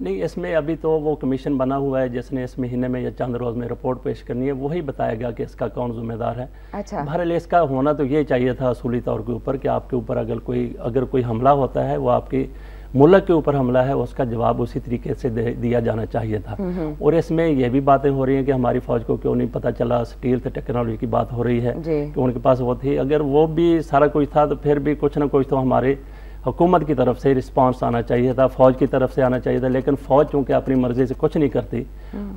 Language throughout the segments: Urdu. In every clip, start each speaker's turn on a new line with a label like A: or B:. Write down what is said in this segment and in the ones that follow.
A: نہیں، اس میں ابھی تو وہ کمیشن بنا ہوا ہے جس نے اس مہینے میں یا چند روز میں رپورٹ پیش کرنی ہے، وہی بتائے گا کہ اس کا کون ذمہ دار ہے۔
B: اچھا،
A: بہرحال اس کا ہونا تو یہ چاہیے تھا اصولی طور کے اوپر کہ آپ کے اوپر اگر کوئی حملہ ہوتا ہے، وہ آپ کی ملک کے اوپر حملہ ہے، اس کا جواب اسی طریقے سے دیا جانا چاہیے تھا۔ اور اس میں یہ بھی باتیں ہو رہی ہیں کہ ہماری فوج کو کیوں نہیں پتہ چلا، اسٹیلتھ ٹیکنالوجی کی بات ہو رہی ہے کہ ان کے پاس وہ تھی۔ اگر وہ بھی سارا کچھ تھا تو پھر بھی کچھ نہ کچھ تو ہماری حکومت کی طرف سے رسپانس آنا چاہیے تھا، فوج کی طرف سے آنا چاہیے تھا، لیکن فوج چونکہ اپنی مرضی سے کچھ نہیں کرتی،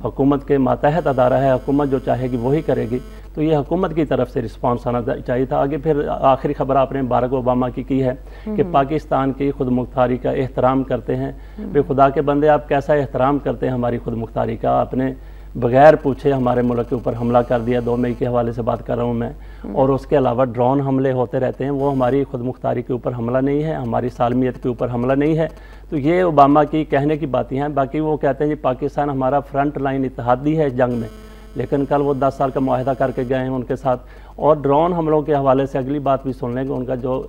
A: حکومت کے ماتحت ادارہ ہے، حکومت جو چاہے گی وہی کرے گی، تو یہ حکومت کی طرف سے رسپانس آنا چاہیے تھا۔ آگے پھر آخری خبر آپ نے باراک اوباما کی ہے کہ پاکستان کی خود مختاری کا احترام کرتے ہیں۔ بے خدا کے بندے، آپ کیسا احترام کرتے ہیں ہماری خود مختاری کا؟ آپ نے بغیر پوچھے ہمارے ملک کے اوپر حملہ کر دیا، 2 مئی کے حوالے سے بات کر رہا ہوں میں، اور اس کے علاوہ ڈرون حملے ہوتے رہتے ہیں۔ وہ ہماری خود مختاری کے اوپر حملہ نہیں ہے، ہماری سالمیت کے اوپر حملہ نہیں ہے۔ تو یہ اوباما کی کہنے کی باتیں ہیں۔ باقی وہ کہتے ہیں جی پاکستان ہمارا فرنٹ لائن اتحادی ہے اس جنگ میں، لیکن کل وہ 10 سال کا معاہدہ کر کے گئے ہیں ان کے ساتھ۔ اور ڈرون حملوں کے حوالے سے اگلی بات بھی سن لیں کہ ان کا جو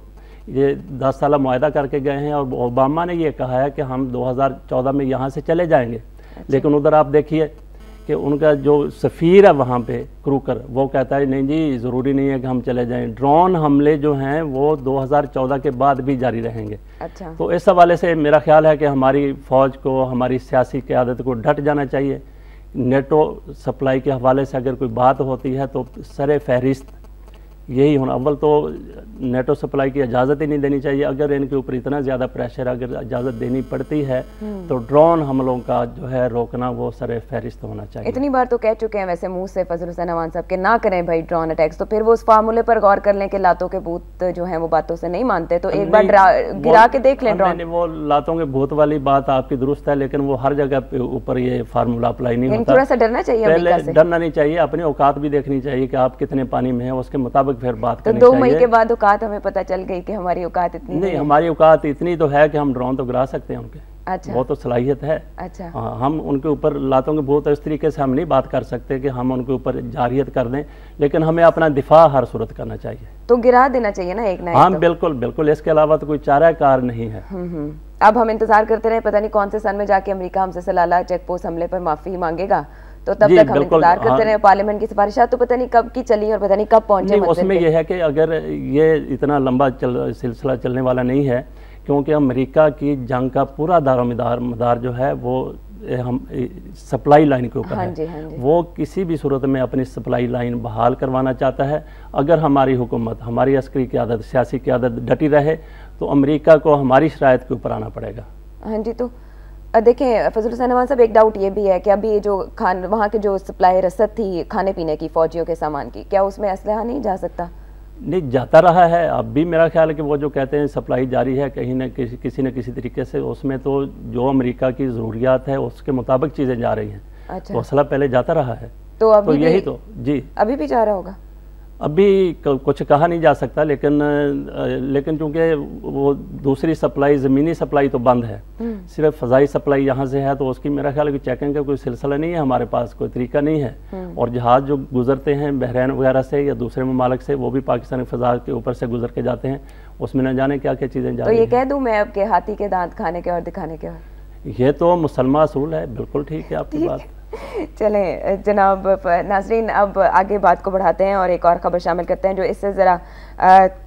A: یہ 10 سالہ معاہدہ کر کے گئے ہیں، اور اوباما نے یہ کہا ہے کہ ہم 2014 میں یہاں سے چلے جائیں گے، لیکن ادھر آپ دیکھیے کہ ان کا جو سفیر ہے وہاں پہ کروکر، وہ کہتا ہے نہیں جی ضروری نہیں ہے کہ ہم چلے جائیں، ڈرون حملے جو ہیں وہ 2014 کے بعد بھی جاری رہیں گے۔ تو اس حوالے سے میرا خیال ہے کہ ہماری فوج کو، ہماری سیاسی قیادت کو ڈٹ جانا چاہیے۔ نیٹو سپلائی کے حوالے سے اگر کوئی بات ہوتی ہے تو سر فہرست یہی ہونا، اول تو نیٹو سپلائی کی اجازت ہی نہیں دینی چاہیے۔ اگر ان کے اوپر اتنا زیادہ پریشر، اگر اجازت دینی پڑتی ہے تو ڈرون حملوں کا جو ہے روکنا وہ سر فہرست ہونا چاہیے۔
B: اتنی بار تو کہہ چکے ہیں ویسے منہ سے فضل حسین عوان صاحب کہ نہ کریں بھائی ڈرون اٹیکس، تو پھر وہ اس فارمولے پر غور کر لیں کہ لاتوں کے بھوت جو ہیں وہ باتوں سے نہیں مانتے، تو ایک بار گرا کے دیکھ لیں ڈرون۔
A: وہ لاتوں کے بھوت والی بات آپ کی درست ہے، لیکن وہ ہر جگہ پہ اوپر یہ فارمولہ اپلائی نہیں ہوتا۔
B: تھوڑا سا ڈرنا چاہیے،
A: پہلے ڈرنا نہیں چاہیے، اپنے اوقات بھی دیکھنی چاہیے کہ آپ کتنے پانی میں ہیں، اس کے مطابق پھر بات کرنی چاہیے۔
B: 2 مئی کے بعد اوقات ہمیں پتہ چل گئی کہ ہماری اوقات اتنی
A: نہیں، ہماری اوقات اتنی تو ہے کہ ہم ڈرون تو گرا سکتے ہیں ان کے،
B: اچھا
A: وہ تو صلاحیت ہے۔
B: اچھا،
A: ہم ان کے اوپر لاتوں کے بہت اس طریقے سے ہم نہیں بات کر سکتے کہ ہم ان کے اوپر جارحیت کر دیں، لیکن ہمیں اپنا دفاع ہر صورت کرنا چاہیے۔
B: تو گرا دینا چاہیے نا ایک نہ ایک۔
A: ہاں بالکل بالکل، اس کے علاوہ تو کوئی چارہ کار نہیں ہے۔
B: اب ہم انتظار کرتے رہے، پتہ نہیں کون سے سن میں جا کے امریکہ ہم سے سلالہ چیک پوسٹ حملے پر معافی مانگے گا، تو تب تک ہم انتظار کرتے رہے۔ پارلیمنٹ کی سفارشات تو پتہ نہیں کب کی چلی اور پتہ نہیں کب پہنچے منزل پہ۔
A: اس میں یہ ہے کہ اگر یہ اتنا لمبا سلسلہ چلنے والا نہیں ہے، کیونکہ امریکہ کی جنگ کا پورا دار و مدار جو ہے وہ سپلائی لائن کے اوپر ہے۔ وہ کسی بھی صورت میں اپنی سپلائی لائن بحال کروانا چاہتا ہے۔ اگر ہماری حکومت، ہماری عسکری قیادت، سیاسی قیادت ڈٹی رہے تو امریکہ کو ہماری شرائط کے اوپر آنا پڑے گا۔
B: ہاں جی، تو دیکھیں فضل حسین عوان صاحب، ایک ڈاؤٹ یہ بھی ہے کہ ابھی جو وہاں کے جو سپلائی رسد تھی کھانے پینے کی فوجیوں کے سامان کی، کیا اس میں اسلحہ نہیں جا سکتا؟
A: نہیں جاتا رہا ہے، اب بھی میرا خیال ہے کہ وہ جو کہتے ہیں سپلائی جاری ہے، کہیں نہ کسی نہ کسی طریقے سے اس میں تو جو امریکہ کی ضروریات ہے اس کے مطابق چیزیں جا رہی ہیں۔ تو اسلحہ پہلے جاتا رہا ہے،
B: تو
A: یہی تو جی
B: ابھی بھی جا رہا ہوگا۔
A: ابھی کچھ کہا نہیں جا سکتا، لیکن چونکہ وہ دوسری سپلائی، زمینی سپلائی تو بند ہے، صرف فضائی سپلائی یہاں سے ہے، تو اس کی میرا خیال ہے کہ چیکنگ کا کوئی سلسلہ نہیں ہے، ہمارے پاس کوئی طریقہ نہیں ہے۔ اور جہاز جو گزرتے ہیں بحرین وغیرہ سے یا دوسرے ممالک سے، وہ بھی پاکستانی فضا کے اوپر سے گزر کے جاتے ہیں، اس میں نہ جانے کیا کیا چیزیں جا رہی ہیں۔
B: تو یہ کہہ دوں میں اب کہ ہاتھی کے دانت کھانے کے اور دکھانے کے اور،
A: یہ تو مسلمہ اصول ہے، بالکل ٹھیک ہے آپ کی بات۔
B: چلیں جناب ناظرین، اب آگے بات کو بڑھاتے ہیں اور ایک اور خبر شامل کرتے ہیں جو اس سے ذرا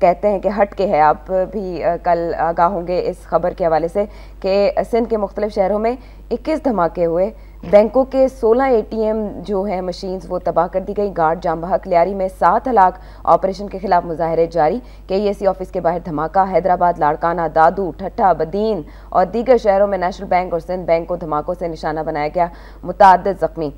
B: کہتے ہیں کہ ہٹ کے ہے۔ آپ بھی کل آگاہ ہوں گے اس خبر کے حوالے سے کہ سندھ کے مختلف شہروں میں 21 دھماکے ہوئے، بینکوں کے 16 ATM جو ہیں مشینز وہ تباہ کر دی گئی، گارڈ جام بحق، لیاری میں 7 ہلاک، آپریشن کے خلاف مظاہرے جاری، KEC آفس کے باہر دھماکہ، حیدرآباد، لاڑکانہ، دادو، ٹھٹھہ، بدین اور دیگر شہروں میں نیشنل بینک اور سندھ بینک کو دھماکوں سے نشانہ بنایا گیا، متعدد زخمی۔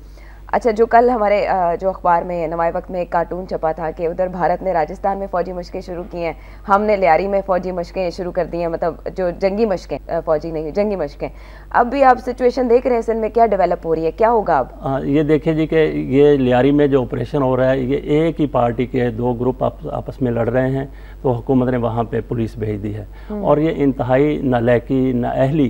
B: اچھا، جو کل ہمارے جو اخبار میں نوائے وقت میں ایک کارٹون چھپا تھا کہ ادھر بھارت نے راجستھان میں فوجی مشقیں شروع کی ہیں، ہم نے لیاری میں فوجی مشقیں شروع کر دی ہیں، مطلب جو جنگی مشقیں، فوجی نہیں جنگی مشقیں۔ اب بھی آپ سچویشن دیکھ رہے ہیں سندھ میں کیا ڈیولپ ہو رہی ہے، کیا ہوگا اب؟
A: یہ دیکھیں جی کہ یہ لیاری میں جو آپریشن ہو رہا ہے، یہ ایک ہی پارٹی کے 2 گروپ آپس میں لڑ رہے ہیں، تو حکومت نے وہاں پہ پولیس بھیج دی ہے، اور یہ انتہائی نالائقی، نااہلی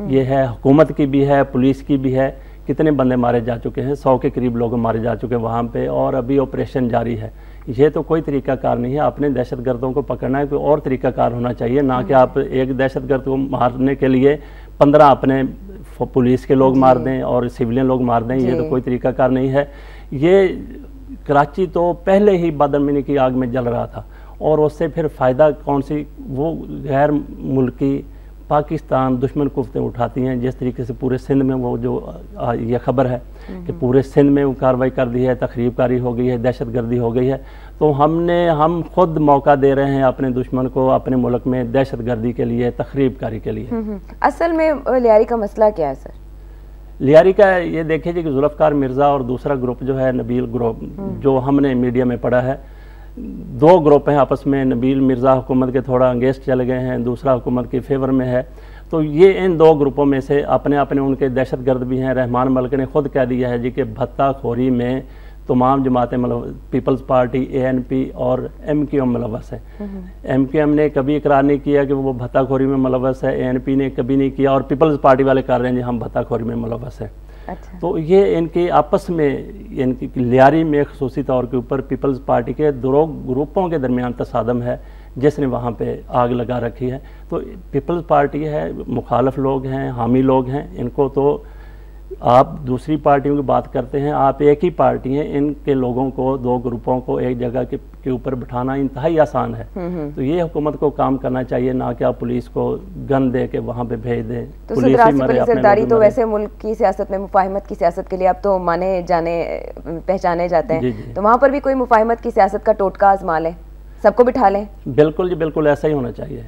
A: یہ ہے، حکومت کی بھی ہے، پولیس کی بھی ہے۔ کتنے بندے مارے جا چکے ہیں، 100 کے قریب لوگ مارے جا چکے ہیں وہاں پہ، اور ابھی آپریشن جاری ہے۔ یہ تو کوئی طریقہ کار نہیں ہے. اپنے دہشت گردوں کو پکڑنا ہے کوئی اور طریقہ کار ہونا چاہیے, نہ کہ آپ ایک دہشت گرد کو مارنے کے لیے 15 اپنے پولیس کے لوگ مار دیں اور سویلین لوگ مار دیں. یہ تو کوئی طریقہ کار نہیں ہے. یہ کراچی تو پہلے ہی بدامنی کی آگ میں جل رہا تھا, اور اس سے پھر فائدہ کون سی, وہ غیر ملکی پاکستان دشمن قوتیں اٹھاتی ہیں. جس طریقے سے پورے سندھ میں وہ جو یہ خبر ہے کہ پورے سندھ میں وہ کارروائی کر دی ہے, تخریب کاری ہو گئی ہے, دہشت گردی ہو گئی ہے, تو ہم خود موقع دے رہے ہیں اپنے دشمن کو اپنے ملک میں دہشت گردی کے لیے, تخریب کاری کے لیے.
B: اصل میں لیاری کا مسئلہ کیا ہے سر؟
A: لیاری کا یہ دیکھیں جی کہ ذوالفقار مرزا اور دوسرا گروپ جو ہے نبیل گروپ, جو ہم نے میڈیا میں پڑھا ہے, 2 گروپ ہیں آپس میں. نبیل مرزا حکومت کے تھوڑا انگیسٹ چلے گئے ہیں, دوسرا حکومت کے فیور میں ہے. تو یہ ان 2 گروپوں میں سے اپنے ان کے دہشت گرد بھی ہیں. رحمان ملک نے خود کہہ دیا ہے جی کہ بھتہ خوری میں تمام جماعتیں پیپلز پارٹی, ANP اور MQM ملوث ہے. MQM نے کبھی اقرار نہیں کیا کہ وہ بھتہ خوری میں ملوث ہے, ANP نے کبھی نہیں کیا, اور پیپلز پارٹی والے کر رہے ہیں جی ہم بھتہ خوری میں ملوث ہیں. تو یہ ان کے آپس میں ان کی لیاری میں خصوصی طور کے اوپر پیپلز پارٹی کے 2 گروپوں کے درمیان تصادم ہے جس نے وہاں پہ آگ لگا رکھی ہے. تو پیپلز پارٹی ہے, مخالف لوگ ہیں, حامی لوگ ہیں, ان کو تو آپ دوسری پارٹیوں کی بات کرتے ہیں, آپ ایک ہی پارٹی ہیں, ان کے لوگوں کو 2 گروپوں کو ایک جگہ کے اوپر بٹھانا انتہائی آسان ہے. تو یہ حکومت کو کام کرنا چاہیے, نہ کہ آپ پولیس کو گن دے کے وہاں پہ بھیج دیں.
B: تو پولیس سرداری تو ویسے ملک کی سیاست میں مفاہمت کی سیاست کے لیے اب تو مانے جانے پہچانے جاتے ہیں, تو وہاں پر بھی کوئی مفاہمت کی سیاست کا ٹوٹکا آزما لیں, سب کو بٹھا لیں.
A: بالکل جی بالکل ایسا ہی ہونا چاہیے,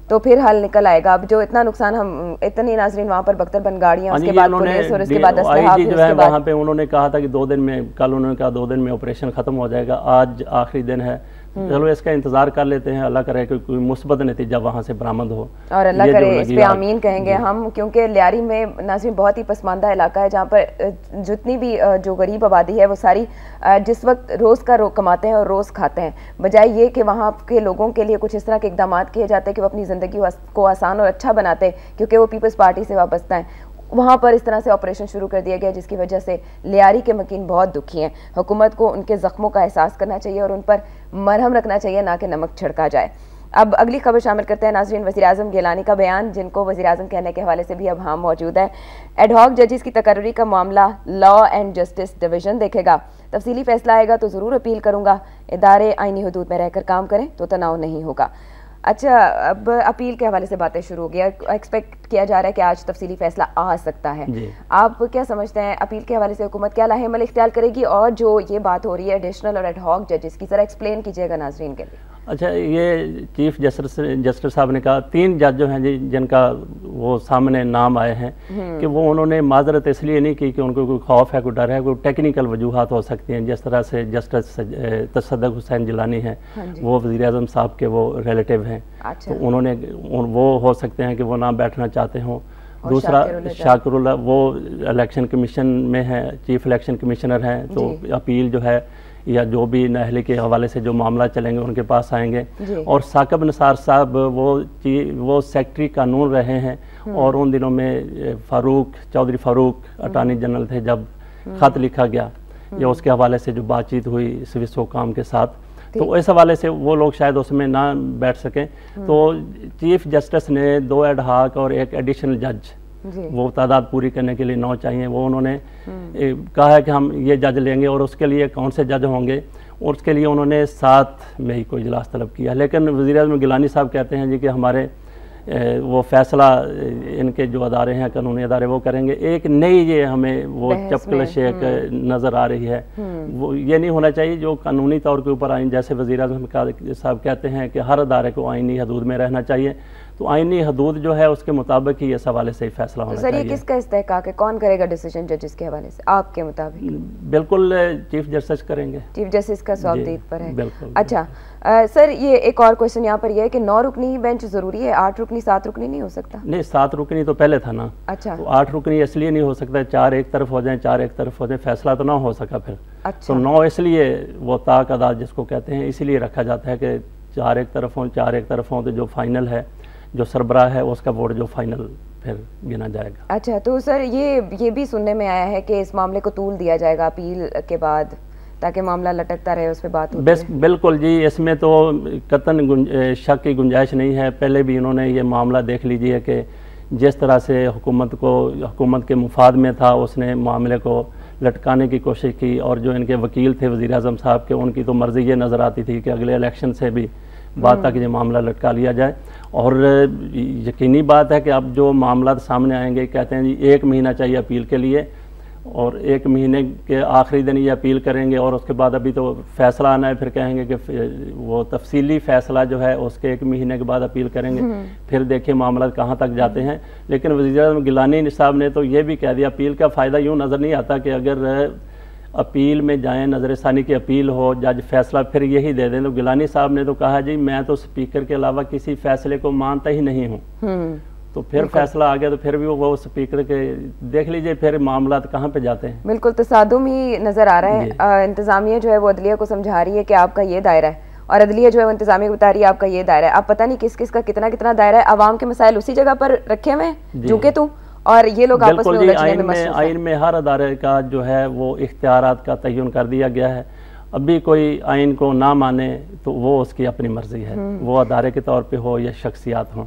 B: تو پھر حل نکل آئے گا. اب جو اتنا نقصان ہم اتنی ناظرین وہاں پر بختر بند گاڑیاں, اس کے بعد پولیس اور اس کے بعد اسلحہ,
A: جو ہے وہاں پہ انہوں نے کہا تھا کہ 2 دن میں, کل انہوں نے کہا 2 دن میں آپریشن ختم ہو جائے گا. آج آخری دن ہے, چلو اس کا انتظار کر لیتے ہیں, اللہ کرے کہ کوئی مثبت نتیجہ وہاں سے برآمد ہو,
B: اور اللہ کرے اس پہ آمین کہیں گے ہم. کیونکہ لیاری میں ناظرین بہت ہی پسماندہ علاقہ ہے, جہاں پر جتنی بھی جو غریب آبادی ہے وہ ساری جس وقت روز کا کماتے ہیں اور روز کھاتے ہیں, بجائے یہ کہ وہاں کے لوگوں کے لیے کچھ اس طرح کے اقدامات کیے جاتے ہیں کہ وہ اپنی زندگی کو آسان اور اچھا بناتے ہیں, کیونکہ وہ پیپلز پارٹی سے وابستہ ہیں. وہاں پر اس طرح سے آپریشن شروع کر دیا گیا جس کی وجہ سے لیاری کے مکین بہت دکھی ہیں. حکومت کو ان کے زخموں کا احساس کرنا چاہیے اور ان پر مرہم رکھنا چاہیے, نہ کہ نمک چھڑکا جائے. اب اگلی خبر شامل کرتے ہیں ناظرین, وزیر اعظم گیلانی کا بیان, جن کو وزیر اعظم کہنے کے حوالے سے بھی اب ہم موجود ہیں. ایڈ ہاک ججز کی تقرری کا معاملہ لا اینڈ جسٹس ڈویژن دیکھے گا, تفصیلی فیصلہ آئے گا تو ضرور اپیل کروں گا, ادارے آئینی حدود میں رہ کر کام کریں تو تناؤ نہیں ہوگا. اچھا, اب اپیل کے حوالے سے باتیں شروع ہو گیا, ایکسپیکٹ کیا جا رہا ہے کہ آج تفصیلی فیصلہ آ سکتا ہے. آپ کیا سمجھتے ہیں اپیل کے حوالے سے حکومت کیا لاہے عمل اختیار کرے گی, اور جو یہ بات ہو رہی ہے ایڈیشنل اور ایڈ ہاک ججز کی, ذرا ایکسپلین کیجیے گا ناظرین کے لیے.
A: اچھا, یہ چیف جسٹس صاحب نے کہا 3 جج جو ہیں جی جن کا وہ سامنے نام آئے ہیں کہ وہ انہوں نے معذرت اس لیے نہیں کی کہ ان کو کوئی خوف ہے, کوئی ڈر ہے, کوئی ٹیکنیکل وجوہات ہو سکتی ہیں, جس طرح سے جسٹس تصدق حسین جیلانی ہیں, وہ وزیر اعظم صاحب کے وہ ریلیٹیو ہیں, تو انہوں نے وہ ہو سکتے ہیں کہ وہ نہ بیٹھنا چاہتے ہوں. دوسرا شاکر اللہ وہ الیکشن کمیشن میں ہیں, چیف الیکشن کمشنر ہیں, تو اپیل جو ہے یا جو بھی نااہلی کے حوالے سے جو معاملہ چلیں گے ان کے پاس آئیں گے. اور ثاقب نثار صاحب وہ سیکٹری قانون رہے ہیں, اور ان دنوں میں چودھری فاروق اٹارنی جنرل تھے جب خط لکھا گیا یا اس کے حوالے سے جو بات چیت ہوئی سوئس حکام کے ساتھ, تو اس حوالے سے وہ لوگ شاید اس میں نہ بیٹھ سکیں. تو چیف جسٹس نے 2 ایڈ ہاک اور 1 ایڈیشنل جج, وہ تعداد پوری کرنے کے لیے 9 چاہیے, وہ انہوں نے کہا ہے کہ ہم یہ جج لیں گے, اور اس کے لیے کون سے جج ہوں گے, اور اس کے لیے انہوں نے 7 مئی کو اجلاس طلب کیا. لیکن وزیر اعظم گیلانی صاحب کہتے ہیں جی کہ ہمارے وہ فیصلہ ان کے جو ادارے ہیں قانونی ادارے وہ کریں گے. ایک نئی یہ ہمیں وہ چپکلش ایک نظر آ رہی ہے, وہ یہ نہیں ہونا چاہیے جو قانونی طور کے اوپر آئین, جیسے وزیر اعظم صاحب کہتے ہیں کہ ہر ادارے کو آئینی حدود میں رہنا چاہیے, تو آئینی حدود جو ہے اس کے مطابق ہی اس حوالے سے ہی فیصلہ ہونا چاہیے.
B: سر یہ کس کا استحقاق ہے, کون کرے گا ڈیسیجن ججز کے حوالے سے آپ کے مطابق؟
A: بالکل چیف جسٹس کریں گے,
B: چیف جسٹس کا ثوابدید پر ہے. اچھا سر, یہ ایک اور کوشچن یہاں پر یہ ہے کہ 9 رکنی بینچ ضروری ہے, 8 رکنی 7 رکنی نہیں ہو سکتا؟ نہیں, 7
A: رکنی تو پہلے تھا نا.
B: اچھا,
A: تو 8 رکنی اس لیے نہیں ہو سکتا, 4 ایک طرف ہو جائیں 4 ایک طرف ہو جائیں, فیصلہ تو نہ ہو سکا پھر. تو 9 اس لیے وہ طاق ادا جس کو کہتے ہیں اسی لیے رکھا جاتا ہے کہ 4 ایک طرف ہوں 4 ایک طرف ہوں, تو جو فائنل ہے جو سربراہ ہے اس کا ووٹ جو فائنل پھر گنا جائے گا.
B: اچھا, تو سر یہ بھی سننے میں آیا ہے کہ اس معاملے کو طول دیا جائے گا اپیل کے بعد, تاکہ معاملہ لٹکتا رہے اس پہ بات ہوتی ہے؟
A: بالکل جی، اس میں تو قطعاً شک کی گنجائش نہیں ہے. پہلے بھی انہوں نے یہ معاملہ دیکھ لیجئے کہ جس طرح سے حکومت کے مفاد میں تھا اس نے معاملے کو لٹکانے کی کوشش کی، اور جو ان کے وکیل تھے وزیر اعظم صاحب کے، ان کی تو مرضی یہ نظر آتی تھی کہ اگلے الیکشن سے بھی بعد تک یہ معاملہ لٹکا لیا جائے. اور یقینی بات ہے کہ اب جو معاملات سامنے آئیں گے، کہتے ہیں جی 1 مہینہ چاہیے اپیل کے لیے، اور 1 مہینے کے آخری دن یہ اپیل کریں گے، اور اس کے بعد ابھی تو فیصلہ آنا ہے، پھر کہیں گے کہ وہ تفصیلی فیصلہ جو ہے اس کے 1 مہینے کے بعد اپیل کریں گے. پھر دیکھیں معاملات کہاں تک جاتے ہیں. لیکن وزیر اعظم گیلانی صاحب نے تو یہ بھی کہہ دیا، اپیل کا فائدہ یوں نظر نہیں آتا کہ اگر اپیل میں جائیں، نظر ثانی کی اپیل ہو، جج فیصلہ پھر یہی دے دیں. تو گیلانی صاحب نے تو کہا جی میں تو اسپیکر کے علاوہ کسی فیصلے کو مانتا ہی نہیں ہوں. تو پھر فیصلہ آ گیا تو پھر بھی وہ اسپیکر کے دیکھ لیجئے پھر معاملات کہاں پہ جاتے ہیں.
B: بالکل تصادم ہی نظر آ رہا ہے. انتظامیہ جو ہے وہ عدلیہ کو سمجھا رہی ہے کہ آپ کا یہ دائرہ ہے، اور عدلیہ جو ہے وہ انتظامیہ کو بتا رہی ہے آپ کا یہ دائرہ ہے. اب پتہ نہیں کس کس کا کتنا دائرہ ہے. عوام کے مسائل اسی جگہ پر رکھے ہوئے ہیں جو کہ تو، اور یہ لوگ آپس میں الجھنے میں مصروف ہیں.
A: آئین میں ہر ادارے کا جو ہے وہ اختیارات کا تعین کر دیا گیا ہے. ابھی کوئی آئین کو نہ مانے تو وہ اس کی اپنی مرضی ہے، وہ ادارے کے طور پہ ہو یا شخصیات ہوں.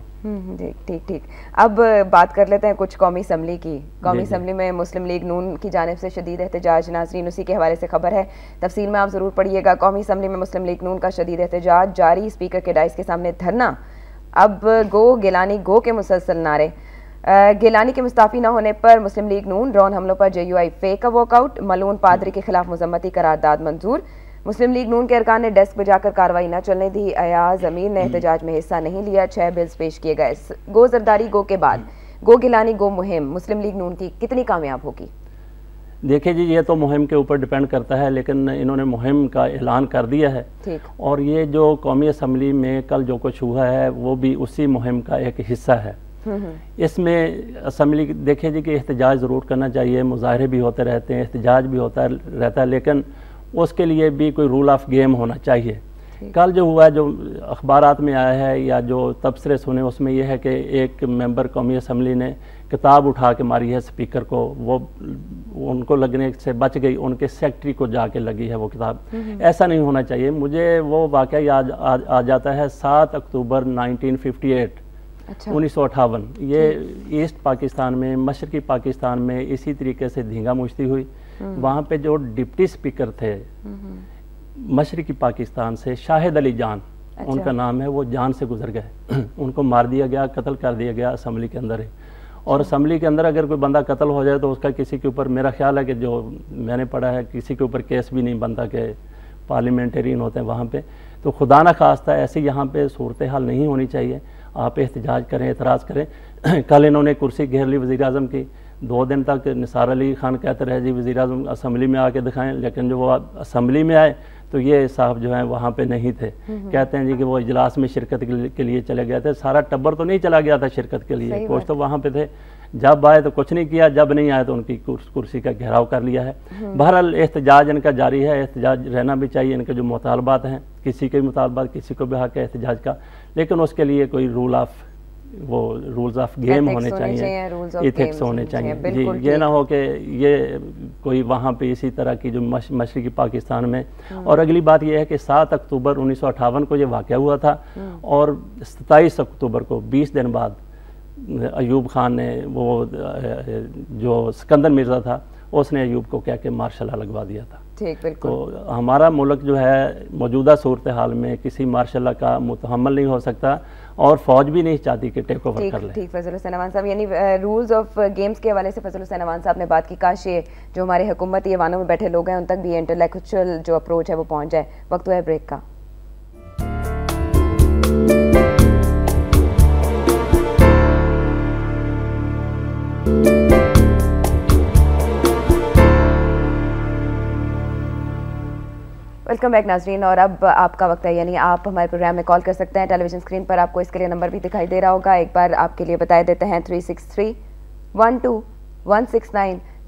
B: ٹھیک. اب بات کر لیتے ہیں کچھ قومی اسمبلی کی. قومی اسمبلی میں مسلم لیگ نون کی جانب سے شدید احتجاج. ناظرین اسی کے حوالے سے خبر ہے، تفصیل میں آپ ضرور پڑھیے گا. قومی اسمبلی میں مسلم لیگ نون کا شدید احتجاج جاری، اسپیکر کے ڈائس کے سامنے دھرنا. اب گو گیلانی گو کے مسلسل نعرے. گیلانی کے مستعفی نہ ہونے پر مسلم لیگ نون ڈرون حملوں پر JUI فے کا واک آؤٹ. ملعون پادری کے خلاف مذمتی قرارداد منظور. مسلم لیگ نون کے ارکان نے ڈیسک پہ جا کر کارروائی نہ چلنے دی. ایاز امیر نے احتجاج میں حصہ نہیں لیا. 6 بلز پیش کیے گئے. گو زرداری گو کے بعد گو گیلانی گو مہم مسلم لیگ نون کی کتنی کامیاب ہوگی؟
A: دیکھیں جی، یہ تو مہم کے اوپر ڈیپینڈ کرتا ہے، لیکن انہوں نے مہم کا اعلان کر دیا ہے. اور یہ جو قومی اسمبلی میں کل جو کچھ ہوا ہے وہ بھی اسی مہم کا ایک حصہ ہے. اس میں اسمبلی دیکھیں جی کہ احتجاج ضرور کرنا چاہیے، مظاہرے بھی ہوتے رہتے ہیں، احتجاج بھی ہوتا رہتا ہے، لیکن اس کے لیے بھی کوئی رول آف گیم ہونا چاہیے. کل جو ہوا ہے، جو اخبارات میں آیا ہے یا جو تبصرے سنے، اس میں یہ ہے کہ ایک ممبر قومی اسمبلی نے کتاب اٹھا کے ماری ہے اسپیکر کو. وہ ان کو لگنے سے بچ گئی، ان کے سیکٹری کو جا کے لگی ہے وہ کتاب. ایسا نہیں ہونا چاہیے. مجھے وہ واقعہ یاد آ جاتا ہے 7 اکتوبر 1958 1958. یہ ایسٹ پاکستان میں، مشرقی پاکستان میں اسی طریقے سے دھینگا مشتی ہوئی. وہاں پہ جو ڈپٹی اسپیکر تھے مشرقی پاکستان سے، شاہد علی جان ان کا نام ہے، وہ جان سے گزر گئے. ان کو مار دیا گیا، قتل کر دیا گیا اسمبلی کے اندر ہی. اور اسمبلی کے اندر اگر کوئی بندہ قتل ہو جائے تو اس کا کسی کے اوپر، میرا خیال ہے کہ جو میں نے پڑھا ہے، کسی کے اوپر کیس بھی نہیں بنتا کہ پارلیمنٹرین ہوتے ہیں وہاں پہ. تو خدا نہ خواستہ ایسی یہاں پہ صورتحال نہیں ہونی چاہیے. آپ احتجاج کریں، اعتراض کریں. کل انہوں نے کرسی گھیر لی وزیر اعظم کی. 2 دن تک نثار علی خان کہتے رہے جی وزیر اعظم اسمبلی میں آ کے دکھائیں، لیکن جو وہ اسمبلی میں آئے تو یہ صاحب جو ہیں وہاں پہ نہیں تھے. کہتے ہیں جی کہ وہ اجلاس میں شرکت کے لیے چلے گئے تھے. سارا ٹبر تو نہیں چلا گیا تھا شرکت کے لیے، کچھ تو وہاں پہ تھے. جب آئے تو کچھ نہیں کیا، جب نہیں آئے تو ان کی کرسی کا گھیراؤ کر لیا ہے. بہرحال احتجاج ان کا جاری ہے، احتجاج رہنا بھی چاہیے. ان کے جو مطالبات ہیں، کسی کے مطالبات، کسی کو بھی حق ہے احتجاج کا، لیکن اس کے لیے کوئی رولز آف گیم ہونے چاہیے، ایتھکس ہونے چاہیے. جی، یہ نہ ہو کہ یہ کوئی وہاں پہ اسی طرح کی جو مشرقی پاکستان میں. اور اگلی بات یہ ہے کہ 7 اکتوبر 1958 کو یہ واقعہ ہوا تھا، اور 27 اکتوبر کو 20 دن بعد ایوب خان نے، وہ جو سکندر مرزا تھا، اس نے ایوب کو کہہ کے مارشل لا لگوا دیا تھا. تو ہمارا ملک جو ہے موجودہ صورتحال میں کسی مارشل لا کا متحمل نہیں ہو سکتا، اور فوج بھی نہیں چاہتی کہ ٹیک اوور کر لے.
B: ٹھیک. فضل حسین امان صاحب، یعنی رولز آف گیمز کے حوالے سے فضل حسین امان صاحب نے بات کی. کاش یہ جو ہمارے حکومتی ایوانوں میں بیٹھے لوگ ہیں ان تک بھی انٹلیکچوئل جو اپروچ ہے وہ پہنچ جائے. وقت ہوا ہے بریک کا. ویلکم بیک ناظرین. اور اب آپ کا وقت ہے، یعنی آپ ہمارے پروگرام میں کال کر سکتے ہیں. ٹیلی ویژن اسکرین پر آپ کو اس کے لیے نمبر بھی دکھائی دے رہا ہوگا. ایک بار آپ کے لیے بتا دیتے ہیں 363-12-169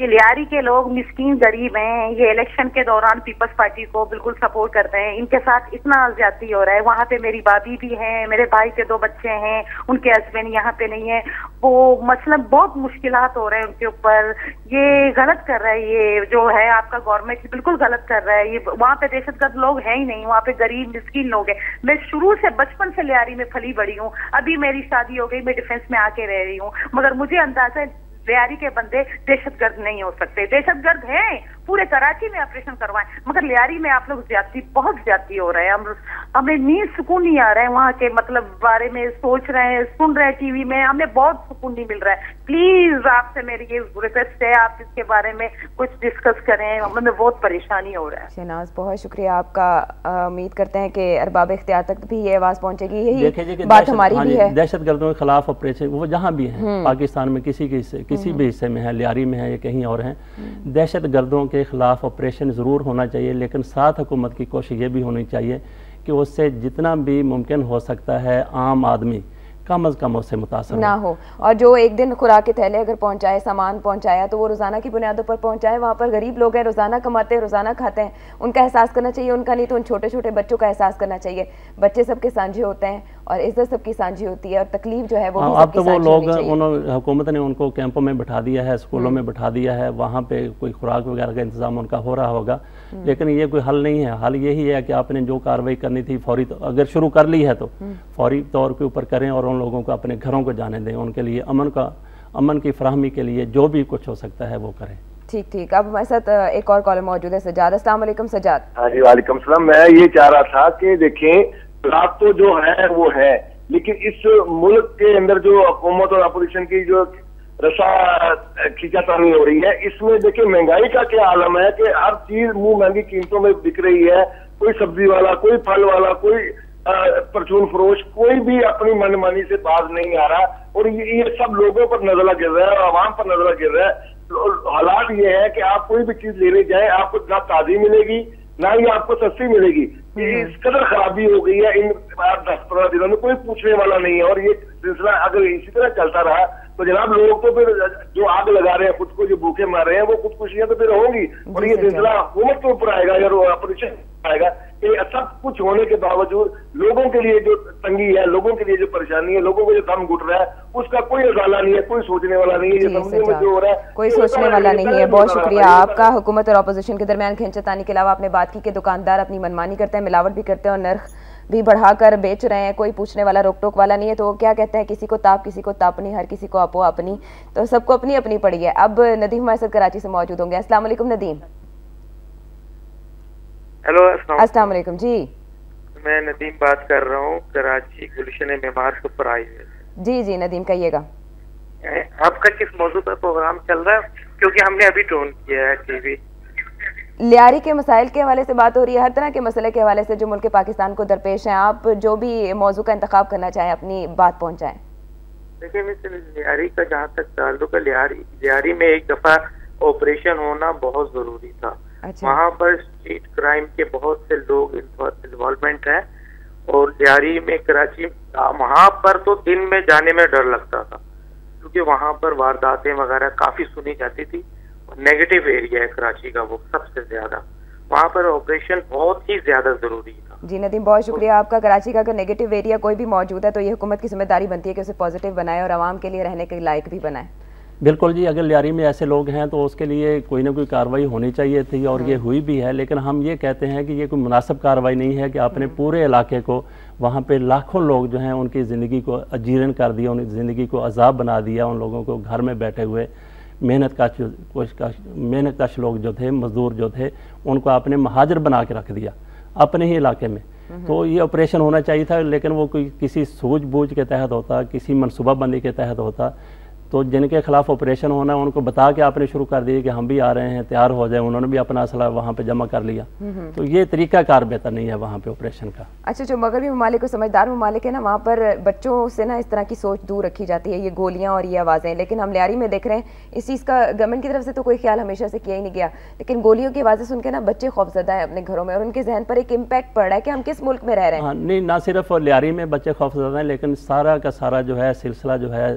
C: یہ لیاری کے لوگ مسکین غریب ہیں، یہ الیکشن کے دوران پیپلز پارٹی کو بالکل سپورٹ کرتے ہیں، ان کے ساتھ اتنا زیادتی ہو رہا ہے. وہاں پہ میری بھابھی بھی ہیں، میرے بھائی کے 2 بچے ہیں، ان کے ہسبینڈ یہاں پہ نہیں ہے. وہ مثلا بہت مشکلات ہو رہے ہیں ان کے اوپر. یہ غلط کر رہا ہے، یہ جو ہے آپ کا گورنمنٹ بالکل غلط کر رہا ہے. یہ وہاں پہ دہشت گرد لوگ ہیں ہی نہیں، وہاں پہ غریب مسکین لوگ ہیں. میں شروع سے بچپن سے لیاری میں پلی بڑی ہوں. ابھی میری شادی ہو گئی، میں ڈیفینس میں آ کے رہ رہی ہوں، مگر مجھے اندازہ ہے لیاری کے بندے دہشت گرد نہیں ہو سکتے. دہشت گرد ہیں، پورے کراچی میں آپریشن کروائیں، مگر لیاری میں آپ لوگ زیادتی، بہت زیادتی ہو رہے ہیں. ہمیں نیند سکون نہیں آ رہا ہے وہاں کے مطلب بارے میں سوچ رہے ہیں، سن رہے ہیں ٹی وی میں، ہمیں بہت سکون نہیں مل رہا ہے. پلیز آپ سے میری یہ ریکویسٹ ہے، آپ اس کے بارے میں کچھ ڈسکس کریں، ہمیں بہت پریشانی ہو رہا ہے.
B: شہناز بہت شکریہ آپ کا. امید کرتے ہیں کہ ارباب اختیار تک بھی یہ آواز پہنچے گی. یہی بات ہماری بھی ہے.
A: دہشت گردوں کے خلاف آپریشن وہ جہاں بھی ہیں پاکستان میں، کسی بھی حصے میں ہے، لیاری میں ہے یا کہیں اور ہیں، دہشت گردوں کے خلاف آپریشن ضرور ہونا چاہیے، لیکن ساتھ حکومت کی کوشش یہ بھی ہونی چاہیے کہ اس سے جتنا بھی ممکن ہو سکتا ہے عام آدمی کم از کم اس سے متاثر
B: نہ ہو. اور جو ایک دن خوراک کے تھیلے اگر پہنچائے، سامان پہنچایا، تو وہ روزانہ کی بنیادوں پر پہنچائے. وہاں پر غریب لوگ ہیں، روزانہ کماتے ہیں، روزانہ کھاتے ہیں، ان کا احساس کرنا چاہیے. ان کا نہیں تو ان چھوٹے چھوٹے بچوں کا احساس کرنا چاہیے. بچے سب کے سانجھے ہوتے ہیں اور عزت سب کی سانجھی ہوتی ہے، اور تکلیف جو ہے وہ
A: اب تو وہ لوگ حکومت نے ان کو کیمپوں میں بٹھا دیا ہے، اسکولوں میں بٹھا دیا ہے، وہاں پہ کوئی خوراک وغیرہ کا انتظام ان کا ہو رہا ہوگا. لیکن یہ کوئی حل نہیں ہے. حل یہی ہے کہ آپ نے جو کارروائی کرنی تھی فوری، اگر شروع کر لی ہے تو فوری طور کے اوپر کریں اور ان لوگوں کو اپنے گھروں کو جانے دیں. ان کے لیے امن کی فراہمی کے لیے جو بھی کچھ ہو سکتا ہے وہ کریں.
B: ٹھیک. اب ہمارے ساتھ ایک اور کالر موجود ہے، سجاد. السلام علیکم سجاد.
D: ہاں جی وعلیکم السلام. میں یہ چاہ رہا تھا کہ دیکھیں خلاف تو جو ہے وہ ہے، لیکن اس ملک کے اندر جو حکومت اور اپوزیشن کی جو رسا کھینچا تانی ہو رہی ہے، اس میں دیکھیں مہنگائی کا کیا عالم ہے کہ ہر چیز منہ مہنگی قیمتوں میں بک رہی ہے. کوئی سبزی والا، کوئی پھل والا، کوئی پرچون فروش، کوئی بھی اپنی من مانی سے باز نہیں آ رہا. اور یہ سب لوگوں پر نزلہ گر رہا ہے اور عوام پر نزلہ گر رہا ہے. حالات یہ ہے کہ آپ کوئی بھی چیز لینے جائیں، آپ کو نہ تازی ملے گی نہ ہی آپ کو سستی ملے گی. اس قدر خرابی ہو گئی ہے ان 10-15 دنوں میں، کوئی پوچھنے والا نہیں ہے. اور یہ سلسلہ اگر اسی طرح چلتا رہا تو جناب لوگ تو پھر جو آگ لگا رہے ہیں خود کو، جو بھوکے مار رہے ہیں، وہ خودکشیاں تو پھر ہوں گی. اور یہ سلسلہ حکومت کے اوپر آئے گا یا اپوزیشن آئے گا کہ سب کچھ ہونے کے باوجود لوگوں کے لیے جو تنگی ہے، لوگوں کے لیے جو پریشانی ہے، لوگوں کو جو دم گھٹ رہا ہے، اس کا کوئی ازالہ نہیں ہے، کوئی سوچنے والا نہیں ہے. یہ سمجھنے میں جو ہو رہا ہے
B: کوئی سوچنے والا نہیں ہے. بہت شکریہ آپ کا. حکومت اور اپوزیشن کے درمیان کھینچتانی کے علاوہ آپ نے بات کی کہ دکاندار اپنی منمانی کرتے ہیں، ملاوٹ بھی کرتے ہیں اور نرخ بھی بڑھا کر بیچ رہے ہیں. کوئی پوچھنے والا، روک ٹوک والا نہیں ہے. تو وہ کیا کہتے ہیں، کسی کو تاپ، کسی کو تاپنی، ہر کسی کو اپو اپنی. تو سب کو اپنی اپنی پڑی ہے. اب ندیم ہمارے ساتھ کراچی سے موجود ہوں گے. السلام علیکم ندیم.
E: ہیلو
B: السلام علیکم. جی
E: میں ندیم بات کر رہا ہوں، کراچی گلشن معمار سپر ہائی وے.
B: جی ندیم کہیے گا.
E: آپ کا کس موضوع پر پروگرام چل رہا ہے؟ کیونکہ ہم نے ابھی ٹون کیا ہے ٹی وی.
B: لیاری کے مسائل کے حوالے سے بات ہو رہی ہے، ہر طرح کے مسئلے کے حوالے سے جو ملک پاکستان کو درپیش ہیں. آپ جو بھی موضوع کا انتخاب کرنا چاہیں اپنی بات پہنچائیں.
E: دیکھیں مثل لیاری کا جہاں تک تعلق ہے، لیاری میں ایک دفعہ آپریشن ہونا بہت ضروری تھا. وہاں پر اسٹریٹ کرائم کے بہت سے لوگ انوالومنٹ ہیں، اور لیاری میں کراچی وہاں پر تو دن میں جانے میں ڈر لگتا تھا، کیونکہ وہاں پر وارداتیں وغیرہ کافی سنی جاتی تھی. نیگیٹو ایریا ہے کراچی کا وہ سب سے زیادہ، وہاں پر آپریشن بہت ہی زیادہ ضروری تھا.
B: جی ندیم بہت شکریہ آپ کا. کراچی کا اگر نیگیٹو ایریا کوئی بھی موجود ہے تو یہ حکومت کی ذمہ داری بنتی ہے کہ اسے پازیٹیو بنائے اور عوام کے لیے رہنے کے لائق بھی بنائے.
A: بالکل جی. اگر لیاری میں ایسے لوگ ہیں تو اس کے لیے کوئی نہ کوئی کارروائی ہونی چاہیے تھی، اور یہ ہوئی بھی ہے. لیکن ہم یہ کہتے ہیں کہ یہ کوئی مناسب کارروائی نہیں ہے کہ آپ نے پورے علاقے کو، وہاں پہ لاکھوں لوگ جو ہیں ان کی زندگی کو اجیرن کر دیا، ان کی زندگی کو عذاب بنا دیا. ان لوگوں کو گھر میں بیٹھے ہوئے محنت کش لوگ جو تھے، مزدور جو تھے، ان کو آپ نے مہاجر بنا کے رکھ دیا اپنے ہی علاقے میں. تو یہ آپریشن ہونا چاہیے تھا، لیکن وہ کوئی کسی سوجھ بوجھ کے تحت ہوتا، کسی منصوبہ بندی کے تحت ہوتا. تو جن کے خلاف آپریشن ہونا ہے ان کو بتا کے آپ نے شروع کر دیا کہ ہم بھی آ رہے ہیں، تیار ہو جائیں. انہوں نے بھی اپنا اسلحہ وہاں پہ جمع کر لیا. تو یہ طریقہ کار بہتر نہیں ہے وہاں پہ آپریشن کا.
B: اچھا جو مغربی ممالک کو سمجھدار ممالک ہے نا، وہاں پر بچوں سے نا اس طرح کی سوچ دور رکھی جاتی ہے، یہ گولیاں اور یہ آوازیں. لیکن ہم لیاری میں دیکھ رہے ہیں اس چیز کا گورنمنٹ کی طرف سے تو کوئی خیال ہمیشہ سے کیا ہی نہیں گیا. لیکن گولیوں کی آوازیں سن کے نا بچے خوفزدہ ہیں اپنے گھروں میں، اور ان کے ذہن پر ایک امپیکٹ پڑ رہا ہے کہ ہم کس ملک میں رہ رہے ہیں.
A: نہیں، نہ صرف لیاری میں بچے خوفزدہ ہیں، لیکن سارا کا سارا جو ہے سلسلہ جو ہے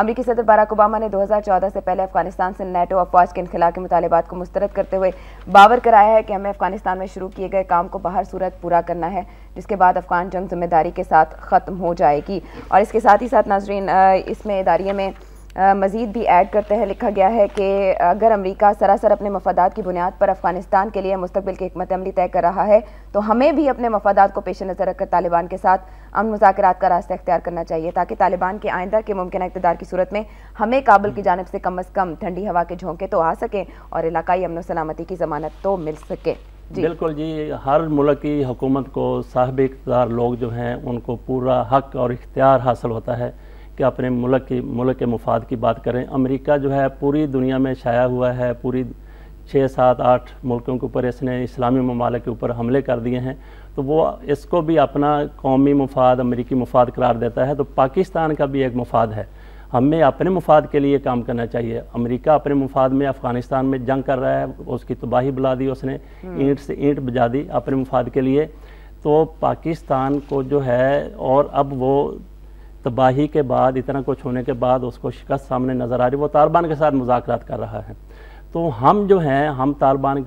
B: امریکی صدر باراک اوباما نے 2014 سے پہلے افغانستان سے نیٹو افواج کے انخلا کے مطالبات کو مسترد کرتے ہوئے باور کرایا ہے کہ ہمیں افغانستان میں شروع کیے گئے کام کو بہر صورت پورا کرنا ہے، جس کے بعد افغان جنگ ذمہ داری کے ساتھ ختم ہو جائے گی۔ اور اس کے ساتھ ہی ساتھ ناظرین اس میں اداریے میں مزید بھی ایڈ کرتے ہیں، لکھا گیا ہے کہ اگر امریکہ سراسر اپنے مفادات کی بنیاد پر افغانستان کے لیے مستقبل کی حکمت عملی طے کر رہا ہے تو ہمیں بھی اپنے مفادات کو پیش نظر رکھ کر طالبان کے ساتھ امن مذاکرات کا راستہ اختیار کرنا چاہیے، تاکہ طالبان کے آئندہ کے ممکنہ اقتدار کی صورت میں ہمیں کابل کی جانب سے کم از کم ٹھنڈی ہوا کے جھونکے تو آ سکیں اور علاقائی امن و سلامتی کی ضمانت تو مل سکے۔
A: بالکل جی، ہر ملک کی حکومت کو صاحب اقتدار لوگ جو ہیں ان کو پورا حق اور اختیار حاصل ہوتا ہے کہ اپنے ملک کے مفاد کی بات کریں۔ امریکہ جو ہے پوری دنیا میں چھایا ہوا ہے، پوری 6 7 8 ملکوں کے اوپر اس نے اسلامی ممالک کے اوپر حملے کر دیے ہیں، تو وہ اس کو بھی اپنا قومی مفاد، امریکی مفاد قرار دیتا ہے۔ تو پاکستان کا بھی ایک مفاد ہے، ہمیں اپنے مفاد کے لیے کام کرنا چاہیے۔ امریکہ اپنے مفاد میں افغانستان میں جنگ کر رہا ہے، اس کی تباہی بلا دی، اس نے اینٹ سے اینٹ بجا دی اپنے مفاد کے لیے۔ تو پاکستان کو جو ہے، اور اب وہ تباہی کے بعد، اتنا کچھ ہونے کے بعد اس کو شکست سامنے نظر آ رہی، وہ طالبان کے ساتھ مذاکرات کر رہا ہے۔ تو ہم جو ہیں، ہم طالبان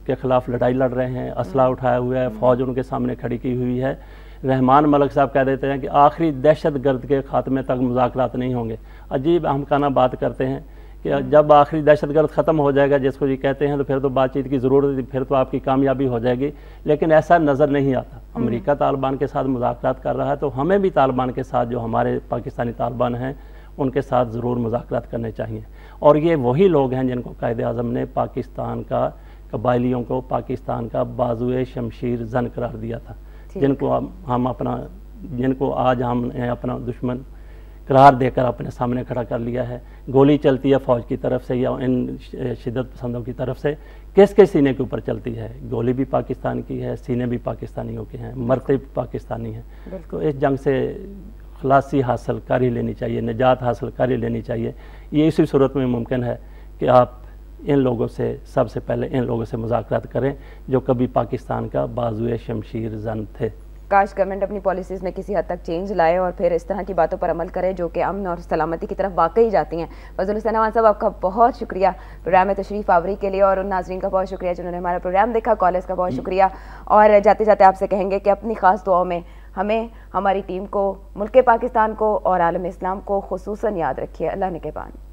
A: کے خلاف لڑائی لڑ رہے ہیں، اسلحہ اٹھایا ہوا ہے، فوج ان کے سامنے کھڑی کی ہوئی ہے۔ رحمان ملک صاحب کہہ دیتے ہیں کہ آخری دہشت گرد کے خاتمے تک مذاکرات نہیں ہوں گے۔ عجیب احمقانہ بات کرتے ہیں کہ جب آخری دہشت گرد ختم ہو جائے گا، جس کو یہ کہتے ہیں، تو پھر تو بات چیت کی ضرورت، پھر تو آپ کی کامیابی ہو جائے گی، لیکن ایسا نظر نہیں آتا۔ امریکہ طالبان کے ساتھ مذاکرات کر رہا ہے، تو ہمیں بھی طالبان کے ساتھ، جو ہمارے پاکستانی طالبان ہیں، ان کے ساتھ ضرور مذاکرات کرنے چاہیے۔ اور یہ وہی لوگ ہیں جن کو قائد اعظم نے پاکستان کا، قبائلیوں کو پاکستان کا بازوئے شمشیر زن قرار دیا تھا، جن کو آج ہم نے اپنا دشمن قرار دے کر اپنے سامنے کھڑا کر لیا ہے۔ گولی چلتی ہے فوج کی طرف سے یا ان شدت پسندوں کی طرف سے، کس کے سینے کے اوپر چلتی ہے؟ گولی بھی پاکستان کی ہے، سینے بھی پاکستانیوں کے ہیں، مرتے بھی پاکستانی ہیں۔ تو اس جنگ سے خلاصی حاصل کر ہی لینی چاہیے، نجات حاصل کر ہی لینی چاہیے۔ یہ اسی صورت میں ممکن ہے کہ آپ ان لوگوں سے، سب سے پہلے ان لوگوں سے مذاکرات کریں جو کبھی پاکستان کا بازوئے شمشیر زن تھے۔
B: کاش گورنمنٹ اپنی پالیسیز میں کسی حد تک چینج لائے اور پھر اس طرح کی باتوں پر عمل کرے جو کہ امن اور سلامتی کی طرف واقعی جاتی ہیں۔ فضل حسین امان صاحب، آپ کا بہت شکریہ پروگرام میں تشریف آوری کے لیے، اور ان ناظرین کا بہت شکریہ جنہوں نے ہمارا پروگرام دیکھا، کالرز کا بہت شکریہ۔ اور جاتے جاتے آپ سے کہیں گے کہ اپنی خاص دعاؤں میں ہمیں، ہماری ٹیم کو، ملک پاکستان کو اور عالم اسلام کو خصوصاً یاد رکھیے۔ اللہ نگہبان۔